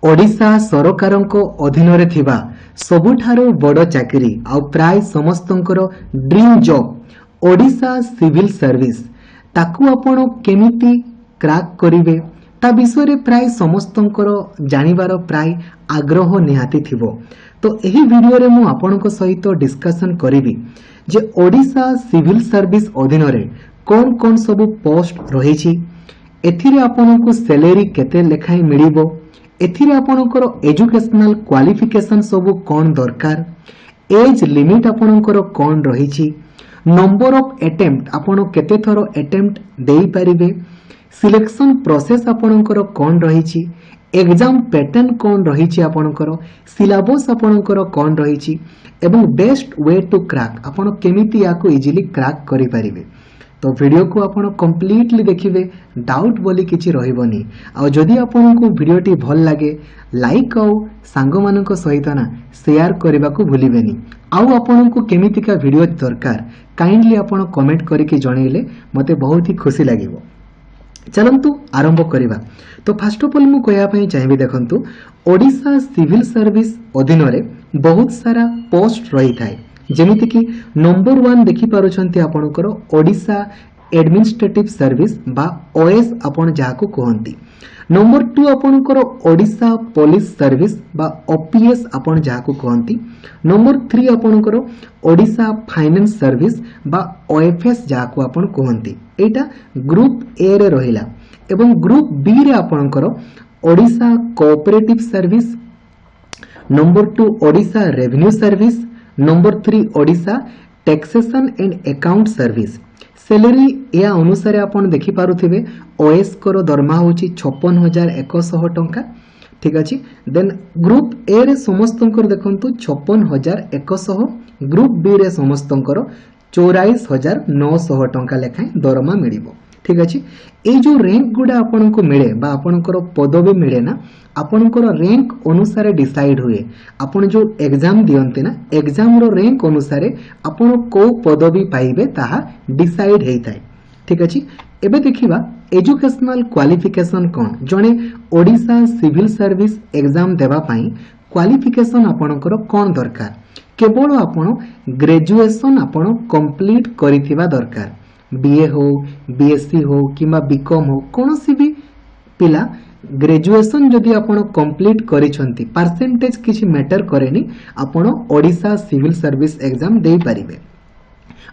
ओडिशा सरकारको अधीन थिबा सबुठारो बड़ चाकरी आ प्राय समस्तंकर dream job Odisha civil service ताकू आपण केमिति क्रैक करिवे ता विषय प्राय समस्तंकर जानिबार प्राय आग्रह निहाती थिबो। तो एही वीडियो रे मु आपनको सहित डिस्कशन करिवि जे ओडिशा सिविल सर्विस अधीन रे कोन कोन सब पोस्ट रहिछि, एथिरे आपनको सैलरी केते लेखाई मिलिबो, एथिरे आपणकर एजुकेशनल क्वालिफिकेशन सब कौन दरकार, एज लिमिट आपणकर कौन रही, नंबर ऑफ अटेम्प्ट आपण केते थरो अटेम्प्ट देई परिबे, सिलेक्शन प्रोसेस आपणकर कौन रही, एग्जाम पैटर्न कौन रही, आपणकर सिलेबस आपणकर कौन रही एवं बेस्ट वे टू क्रैक आपण केमिति याको इजीली क्रैक करि परिबे। तो वीडियो को आपण कंप्लीटली देखिबे, डाउट बोली किछि रहिबनी। आ जदि आपनको वीडियोटी भल लागे लाइक आउ सांगो मानको सहित ना शेयर करबा को भूलिबेनी। आउ आपनको केमितिका वीडियो दरकार काइंडली आपण कमेंट करके जणैले मते बहुत ही खुशी लागिवो। चलंतु आरंभ करिबा। तो फर्स्ट ऑफ ऑल मु कहया पई चाहिबे, देखंतु ओडिशा सिविल सर्विस अधीन रे बहुत सारा पोस्ट रही थाए, जेमिति कि नंबर 1 देखि पारुछंती आपनकर ओडिशा एडमिनिस्ट्रेटिव सर्विस बा ओएस आपण जाको कहंती। नंबर 2 आपनकर ओडिशा पुलिस सर्विस बा ओपीएस आपण जाको कहंती। नंबर 3 आपनकर ओडिशा फाइनेंस सर्विस बा ओएफएस जाको आपण कहंती। एटा ग्रुप ए रे रहिला एवं ग्रुप बी रे आपनकर Odisha cooperative service, number 2 Odisha revenue service, number 3 Odisha taxation and account service. Salary या अनुसार आपण देखि पारुथिबे ओएस कर दरमा होची 56,100 टंका, ठीक अछि। देन ग्रुप ए रे समस्तंकर देखंतु 56,100, ग्रुप बी रे समस्तंकर 24,900 टंका लेखाय दरमा मिलिबो, ठीक अछि। ए जो रैंक गुडा आपनको मिले बा आपनकर पदवी मिले ना, आपनकर रैंक अनुसार डिसाइड हुए। आपण जो एग्जाम दियंते ना, एग्जाम रो रैंक अनुसार आपण को पदवी पाइबे ताहा डिसाइड हेई थाए, ठीक अछि। एबे देखिबा एजुकेशनल क्वालिफिकेशन कोन। जणे ओडिशा सिविल सर्विस एग्जाम देबा पई क्वालिफिकेशन आपनकर कोन दरकार, केवल आपण ग्रेजुएशन आपण कंप्लीट करिथिबा दरकार। बीए हो, बीएससी हो किंबा बीकॉम हो, कोनोसी भी पिला ग्रेजुएशन जदि आपण कंप्लीट करिसंती परसेंटेज किछि मैटर करेनी, आपण ओडिशा सिविल सर्विस एग्जाम देई परिबे।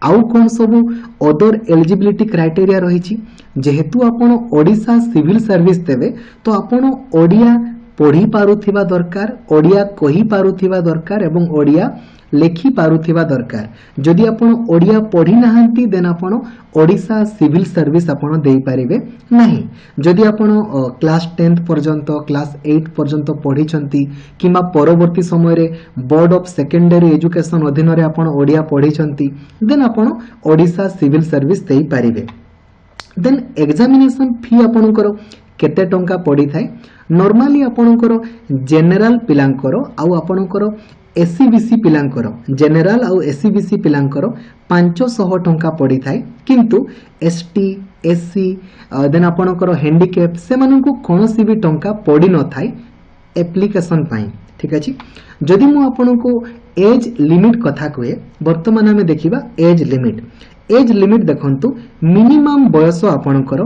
आउ कोन सब अदर एलिजिबिलिटी क्राइटेरिया रहिछि, जेहेतु आपण ओडिशा सिविल सर्विस देबे तो आपण ओडिया पढ़ी पारुथिबा दरकार, ओडिया कहि पारुथिबा दरकार एवं ओडिया लेखि पारुथिबा दरकार। जदि आपण ओडिया पढ़ी नाहंती देन आपण ओडिशा सिविल सर्विस आपण देई परिबे नाही। जदि आपण क्लास 10th पर्यंत क्लास 8 पर्यंत पढ़िछंती किंबा परवर्ती समय रे बोर्ड ऑफ सेकेंडरी एजुकेशन अधीन रे आपण ओडिया पढ़िछंती देन आपण ओडिशा सिविल सर्विस देई परिबे। देन एग्जामिनेशन फी आपणकर केते टंका पड़ी थाए। नॉर्मली आपणकर जनरल पिलांकर आउ आपणकर एससीबीसी पिलांकर, जनरल आउ एससीबीसी पिलांकर 500 टंका पड़ी थाए, किंतु एसटी एससी देन आपणकर हैंडिकैप से माननको कोनोसी भी टंका पड़ी न थाए एप्लीकेशन पाई, ठीक अछि। जदि मु आपनको एज लिमिट कथा कहे, वर्तमान आमे देखिबा एज लिमिट। एज लिमिट देखंतु मिनिमम बयस आपणकर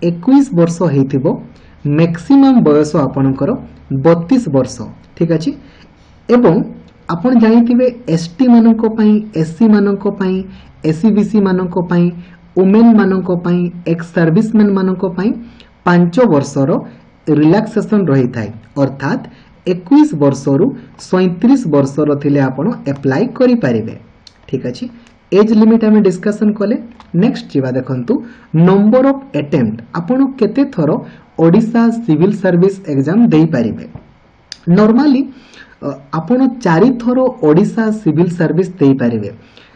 21 वर्ष हेतिबो, मैक्सिमम बयस आपणकर 32 वर्ष, ठीक अछि। एवं आपण जानिथिबे एसटी मानको पई, एससी मानको पई, एससीबीसी मानको पई, वुमेन मानको पई, एक्स सर्विसमैन मानको पई 5 वर्षर रिलैक्सेशन रही थाए, अर्थात 21 वर्षरु 37 वर्षर थिले आपण अप्लाई करि परिबे, ठीक अछि। एज लिमिट आमे डिस्कशन कले। नेक्स्ट जीवा देखंतु नंबर ऑफ अटेम्प्ट, आपण केते थरो ओडिशा सिविल सर्विस एग्जाम देई परिबे। नॉर्मली आपण 4 थरो ओडिशा सिविल सर्विस देई परिबे।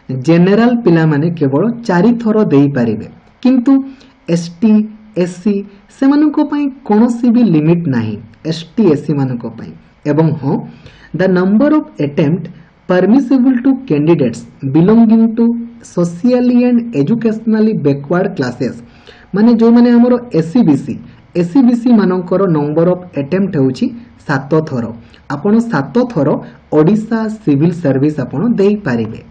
जनरल पिला माने केवल 4 थरो देई परिबे, किंतु एसटी एससी से मानको पई कोनोसी भी लिमिट नाही, एसटी एससी मानको पई। एवं हो the number of attempt permissible to candidates belonging to socially and educationally backward classes, माने जो माने हमरो एससीबीसी एससीबीसी मानकर नंबर ऑफ अटेम्प्ट होउची 7 थर आपण 7 थर ओडिशा सिविल सर्विस आपण देई पारिबे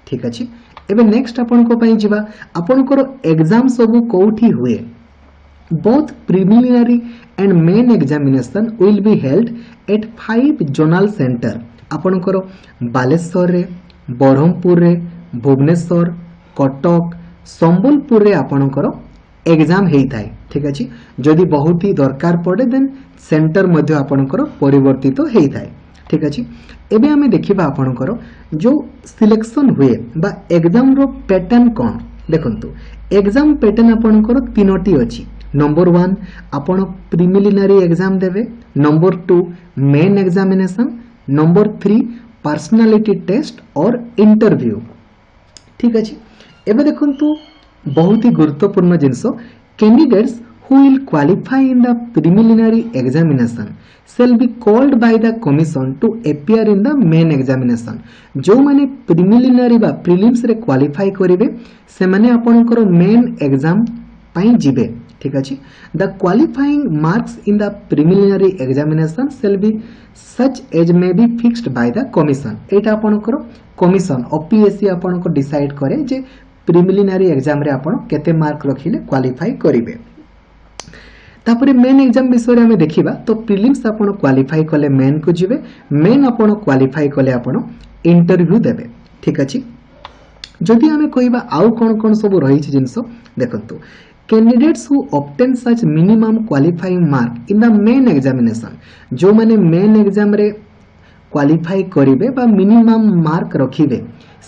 ठीक अछि एबे नेक्स्ट आपण को पई जिबा आपनकर एग्जाम सब कोठी हुए both preliminary and main examination will be held at 5 zonal center आपनकर बालेश्वर रे बरहमपुर रे भुवनेश्वर कटक संबलपुर रे आपनकर एग्जाम हेई थाए ठीक अछि जदि बहुत ही दरकार पड़े देन सेंटर मध्य आपनकर परिवर्तित हेई थाए ठीक अछि एबे हमें देखिबा आपनकर जो सिलेक्शन हुए बा एग्जाम रो पैटर्न कोन देखंतु एग्जाम पैटर्न आपनकर तीनोटी अछि नंबर 1 आपण प्रिलिमिनरी एग्जाम देवे number 2 main examination number 3 personality test और इंटरव्यू ठीक अछि एबे देखंतु बहुत ही गुरुत्वपूर्ण जिंस candidates who will qualify in the preliminary examination shall be called by the commission to appear in the main examination जो माने preliminary बा prelims रे qualify करिवे से माने आपनकर main exam पई जिवे ठीक अछि the qualifying marks in the preliminary examination shall be such as may be fixed by the commission एटा आपनकर commission OPSC आपनको डिसाइड करे जे preliminary exam रे आपण केते मार्क रखिले क्वालिफाई करिवे तापरे मेन एग्जाम विषय में देखिबा तो प्रीलिम्स आपण क्वालिफाई कले मेन को जिवे मेन आपण क्वालिफाई कले आपण इंटरव्यू देबे ठीक अछि जदि हमें कहिबा आउ कोन सब रही छि जिंसो देखंतु candidates who obtain such minimum qualifying mark in the main examination जो माने मेन एग्जाम रे क्वालिफाई करिवे बा मिनिमम मार्क रखिवे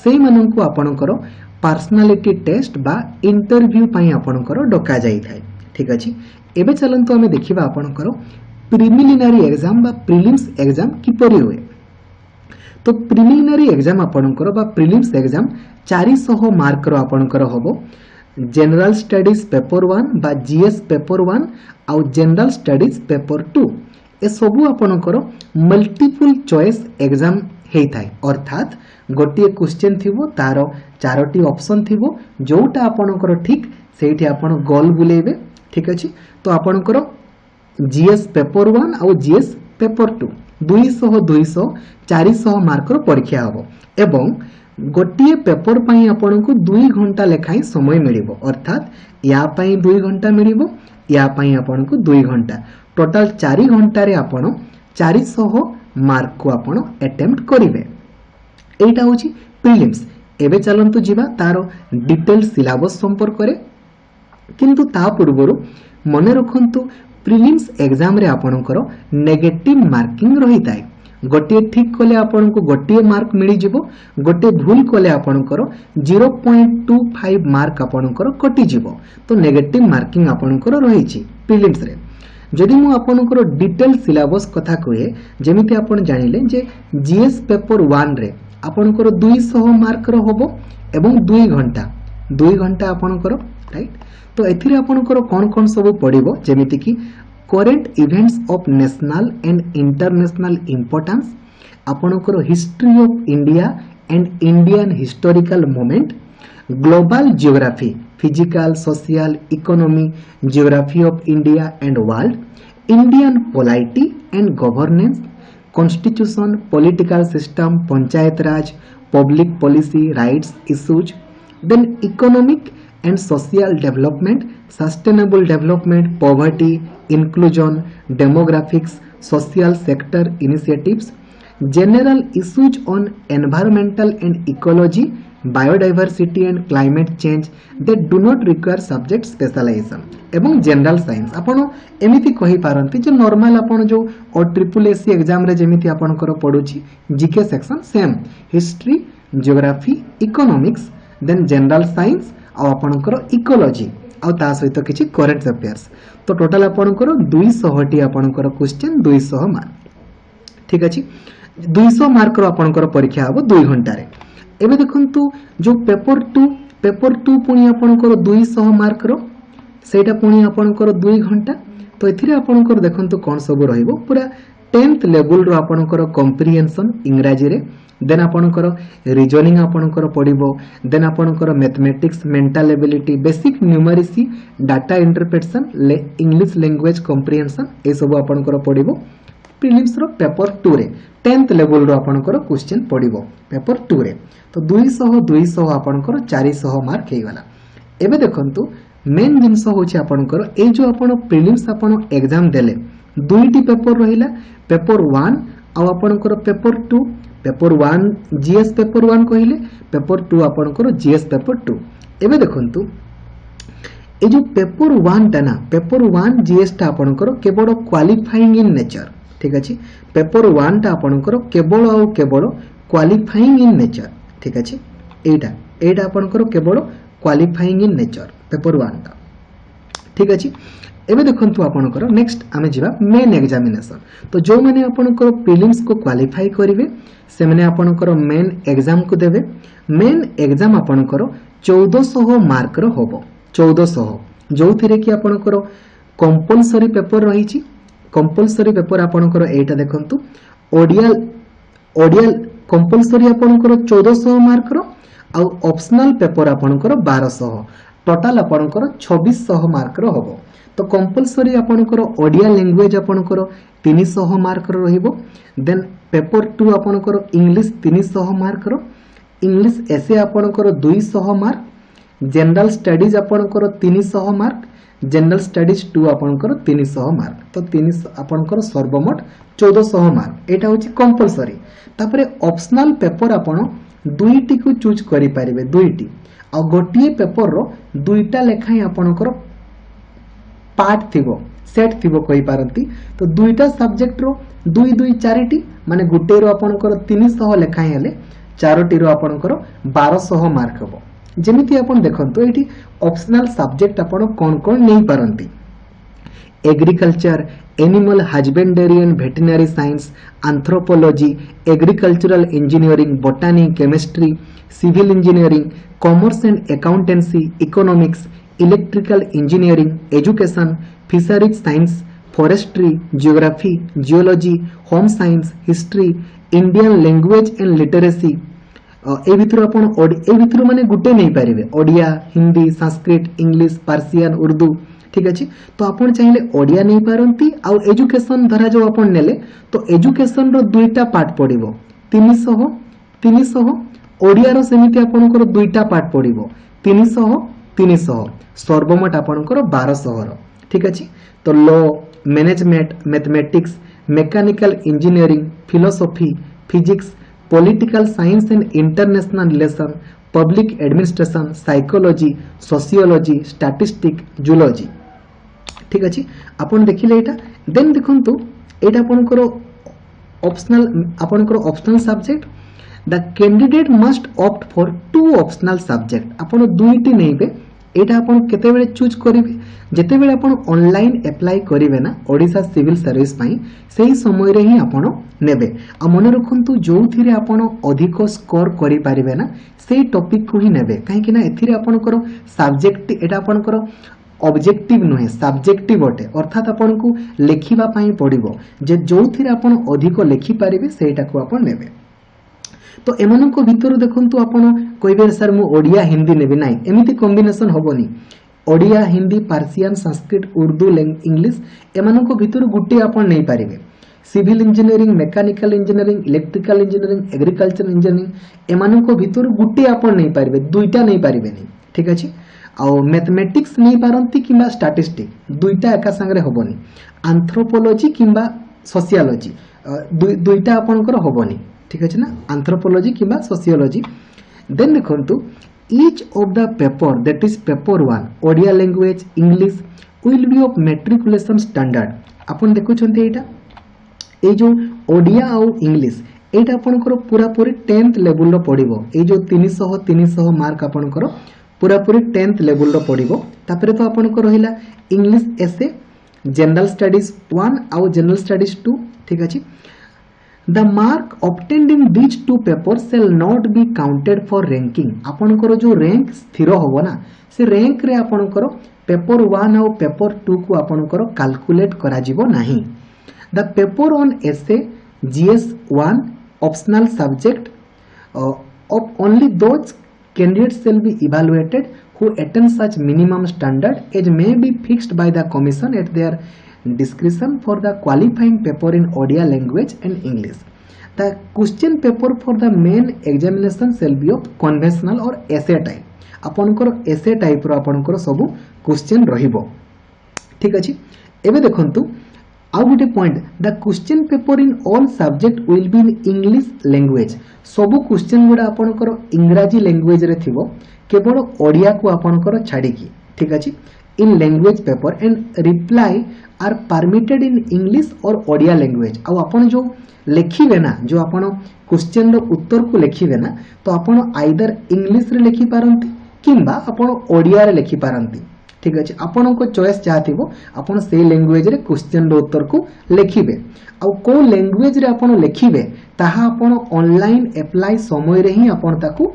सेही माननकु आपणकर पर्सनालिटी टेस्ट बा इंटरव्यू पई आपणकर डका जाई थाए ठीक अछि एबे चलंतु हमें देखिबा आपणकर प्रिलिमिनरी एग्जाम बा प्रीलिम्स एग्जाम किपरि होए तो प्रिलिमिनरी एग्जाम आपणकर बा प्रीलिम्स एग्जाम 400 मार्क रो आपणकर होबो जनरल स्टडीज पेपर 1 बा जीएस पेपर 1 आउ जनरल स्टडीज पेपर 2 ए सबु आपणकर मल्टीपल चॉइस एग्जाम हेई थाए अर्थात गोटिए क्वेश्चन थिबो तारो चारोटी ऑप्शन थिबो जोटा आपणकर ठीक सेठी आपण गोल बुलेबे ठीक अछि तो आपणकर जीएस पेपर 1 आउ जीएस पेपर 2 200 200 400 मार्क रो परीक्षा हबो एवं गोटिए पेपर पई आपनको 2 घंटा लेखाई समय मिलिबो अर्थात या पई 2 घंटा मिलिबो या पई आपनको 2 घंटा टोटल 4 घंटा रे आपण 400 मार्क को आपण अटेम्प्ट करिवे एटा होची प्रीलिम्स एबे चलंतु जिबा तारो डिटेल सिलेबस संपर्क करे किंतु ता पूर्वरु मने रखंतु प्रीलिम्स एग्जाम रे आपणकर नेगेटिव मार्किंग रही थाए गोटे ठीक कले आपनको गोटे मार्क मिली जिवो गोटे भूल कले आपणकर 0.25 मार्क आपणकर कटि जिवो तो नेगेटिव मार्किंग आपणकर रही छि प्रीलिम्स रे जदि मु आपणकर डिटेल सिलेबस कथा कहे जेमिति आपण जानिले जे जीएस पेपर 1 रे आपणकर 200 मार्क रो होबो एवं 2 घंटा आपणकर राइट तो एथिरे आपणकर कोन सब पडिबो जेमिति कि current events of national and international importance आपणकर history of India and Indian historical moment global geography physical social economy geography of India and world Indian polity and governance constitution political system panchayat raj public policy rights issues then economic and social development, sustainable development, poverty, inclusion, demographics, social sector initiatives, general issues on environmental and ecology, biodiversity and climate change that do not require subject specialization एवं general science आपण एमिति कहि पारंती जे normal आपण जो और triple SC exam रे जेमिति आपणकर पडुची GK section same history geography economics then general science आपणकर इकोलॉजी आ ता सहित किछि करेंट अफेयर्स तो टोटल आपणकर 200 टी आपणकर क्वेश्चन 200 मार्क ठीक अछि 200 मार्क रो आपणकर परीक्षा हबो 2 घंटा रे एबे देखंतु जो पेपर 2 पुनी आपणकर 200 मार्क रो सेटा पुनी आपणकर 2 घंटा तो एथिरे आपणकर देखंतु कोन सब रहिबो पूरा 10th लेवल रो आपणकर कॉम्प्रिहेंशन इंग्रजी रे देन आपणकर रीजनिंग आपणकर पड़िबो देन आपणकर mathematics mental ability basic numeracy data interpretation English language comprehension ए सब आपणकर पड़िबो प्रीलिम्स रो पेपर 2 रे 10th लेवल रो आपणकर क्वेश्चन पड़िबो पेपर 2 रे तो 200 आपणकर 400 मार्क हे गला एबे देखंतु मेन जिनस होछि आपणकर ए जो आपण प्रीलिम्स आपण एग्जाम देले दुईटी पेपर रहिला पेपर 1 आ आपणकर पेपर 2 पेपर 1 जीएस पेपर 1 कहिले पेपर 2 आपणकर जीएस पेपर 2 एबे देखंतु ए जो पेपर 1 टा ना पेपर 1 जीएस टा आपणकर केवल क्वालिफाइंग इन नेचर ठीक अछि पेपर 1 टा आपणकर केवल आ केवल क्वालिफाइंग इन नेचर ठीक अछि एटा आपणकर केवल क्वालिफाइंग इन नेचर पेपर 1 टा ठीक अछि एबे देखंतु आपणकर नेक्स्ट आमे जिबा मेन एग्जामिनेशन तो जो माने आपणकर प्रीलिम्स को क्वालिफाई करिवे से माने आपणकर मेन एग्जाम को देबे मेन एग्जाम आपणकर 1400 मार्क रो होबो 1400 जो थिरे कि आपणकर कंपलसरी पेपर रहिछि कंपलसरी पेपर आपणकर एटा देखंतु ओडिया कंपलसरी आपणकर 1400 मार्क रो आ ऑप्शनल पेपर आपणकर 1200 टोटल आपणकर 2600 मार्क रो होबो तो कंपलसरी आपणकर ओडिया लैंग्वेज आपणकर 300 मार्क रो रहिबो देन पेपर 2 आपणकर इंग्लिश 300 मार्क रो इंग्लिश एसे आपणकर 200 मार्क जनरल स्टडीज आपणकर 300 मार्क जनरल स्टडीज 2 आपणकर 300 मार्क तो 300 आपणकर सर्वमोट 1400 मार्क एटा होची कंपलसरी तापरे ऑप्शनल पेपर आपण दुईटी को चूज करि परिबे दुईटी आ गोटिए पेपर रो दुईटा लेखाई आपणकर पार्ट थिबो सेट थिबो कहि पारंती तो दुईटा सब्जेक्ट रो 2 2 4टी माने गुटे रो आपणकर 300 लेखाई हेले चारोटी रो आपणकर 1200 मार्क हबो जेमिति आपण देखंतो एठी ऑप्शनल सब्जेक्ट आपण कोन नै पारंती agriculture animal husbandry and veterinary science anthropology agricultural engineering botany chemistry civil engineering commerce and accountancy economics electrical engineering education fisheries science forestry geography geology home science history Indian language and literacy ए भितर आपण ए भितर माने गुटे नै पारिबे Odia Hindi Sanskrit English Persian Urdu ठीक अछि तो आपण चाहिले ओडिया नै पारंती आ एजुकेशन धरा जो आपण नेले तो एजुकेशन रो दुईटा पार्ट पडिबो 300 ओडिया रो सेमिति आपणकर दुईटा पार्ट पडिबो 300 सर्वमोट आपणकर 1200 रो ठीक अछि तो law management mathematics mechanical engineering philosophy physics political science and international relation public administration psychology sociology statistic zoology ठीक अछि आपण देखिले एटा देन देखंतु एटा आपणकर optional subject the candidate must opt for 2 optional subject आपण दुईटी नेबे एटा आपण केते बेले चूज करिवे जेते बेले आपण ऑनलाइन अप्लाई करिवे ना ओडिसा सिविल सर्विस पई सेही समय रे ही आपण नेबे आ मन रखंतु जो थिरे आपण अधिक स्कोर करि पारिवे ना सेही टॉपिक को ही नेबे काहे कि ना एथिरे आपणकर सब्जेक्ट एटा आपणकर ऑब्जेक्टिव नुहे सब्जेक्टिव अटे अर्थात आपण को लेखिबा पई पडिबो जे जो थिरे आपण अधिक लेखि पारिवे सेटा को आपण नेबे तो एमाननको भितर देखंतु आपण कहबे सर मु ओडिया हिंदी नेबे नाही एमिति कॉम्बिनेशन होबोनी ओडिया हिंदी पर्शियन संस्कृत उर्दू इंग्लिश एमाननको भितर गुटे आपण नै पारिबे civil engineering mechanical engineering electrical engineering agriculture engineering एमाननको भितर गुटे आपण नै पारिबे दुईटा नै पारिबे नै ठीक अछि आ मैथमेटिक्स नै पारंती किबा स्टैटिस्टिक दुईटा एका संगरे होबोनी एंथ्रोपोलॉजी किबा सोशियोलॉजी दुईटा आपणकर होबोनी ठीक अछि ना एंथ्रोपोलॉजी किबा सोशियोलॉजी देन देखंतु each of the paper that is paper 1 Odia language English will be of matriculation standard आपण देखु छथि एटा ए जो ओडिया आ इंग्लिश एटा आपणकर पूरा पूरी 10th लेवल रो पडिबो ए जो 300 मार्क आपणकर पूरा पूरी 10th लेवल रो पडिबो तापरे तो आपणकर रहिला इंग्लिश एसे जनरल स्टडीज 1 आ जनरल स्टडीज 2 ठीक अछि The mark obtained in these two papers shall not be counted for ranking. आपनकर जो रैंक स्थिर होबो ना से रैंक रे आपनकर पेपर 1 और पेपर 2 को आपनकर कैलकुलेट करा जिवो नाही. The paper on essay GS1 optional subject of only those candidates shall be evaluated who attain such minimum standard as may be fixed by the commission at their discretion for the qualifying paper in Odia language and English. The question paper for the main examination shall be of conventional or essay type. आपणकर essay type रो आपणकर सब question रहिबो ठीक अछि एबे देखंतु आउ गोटे point the question paper in all subject will be in English language सब क्वेश्चन गुडा आपणकर इंग्रजी लैंग्वेज रे थिबो केवल ओडिया को आपणकर छाडी की ठीक अछि in language paper and reply are permitted in English और ओडिया लैंग्वेज आ आपण जो लिखिबे ना जो आपण क्वेश्चन रो उत्तर को लिखिबे ना तो आपण आइदर इंग्लिश रे लिखि पारंती किंबा आपण ओडिया रे लिखि पारंती ठीक अच्छे आपण को चॉइस जहाँ थी आपण से लैंग्वेज रे क्वेश्चन रो उत्तर को लिखिबे आ को लैंग्वेज रे आपण लिखिबे ताहा आपण ऑनलाइन अप्लाई समय रे ही आपण ताकू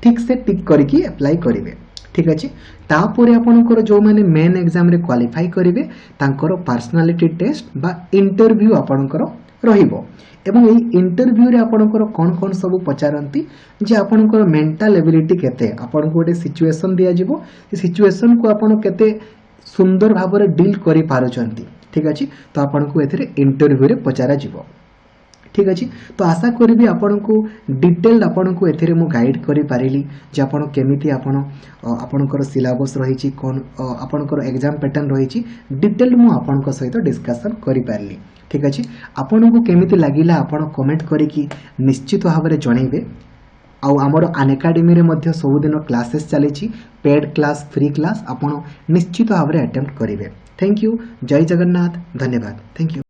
ठीक से टिक करके अप्लाई करिवे ठीक अच्छे तापर आपणकर जो माने मेन एग्जाम रे क्वालिफाई करिवे तांकर पर्सनालिटी टेस्ट बा इंटरव्यू आपणकर रहिबो एवं এই इंटरव्यू रे आपणकर कोन कोन सब पचारंती जे आपणकर मेंटल एबिलिटी केते आपन को गोटे सिचुएशन दिया जिवो ए सिचुएशन को आपण केते सुंदर भाबरे डील करि पारुचंती ठीक अछि तो आपन को एथिरे इंटरव्यू रे पचारा जिवो ठीक अछि तो आशा करिबी आपन को डिटेल्ड आपन को एथिरे मु गाइड करि पारिली जे आपन केमिति आपनकर सिलेबस रहिछि कोन आपनकर एग्जाम पैटर्न रहिछि डिटेल्ड मु आपनक सहित डिस्कशन करि पारली ठीक अछि आपन को केमिति लागिला आपन कमेंट करिकि निश्चित भाबरे जणैबे आ हमर अनएकाडेमी रे मध्ये सब दिन क्लासेस चलीछि पेड क्लास फ्री क्लास आपन निश्चित भाबरे अटेम्प्ट करिवे थैंक यू जय जगन्नाथ धन्यवाद थैंक यू।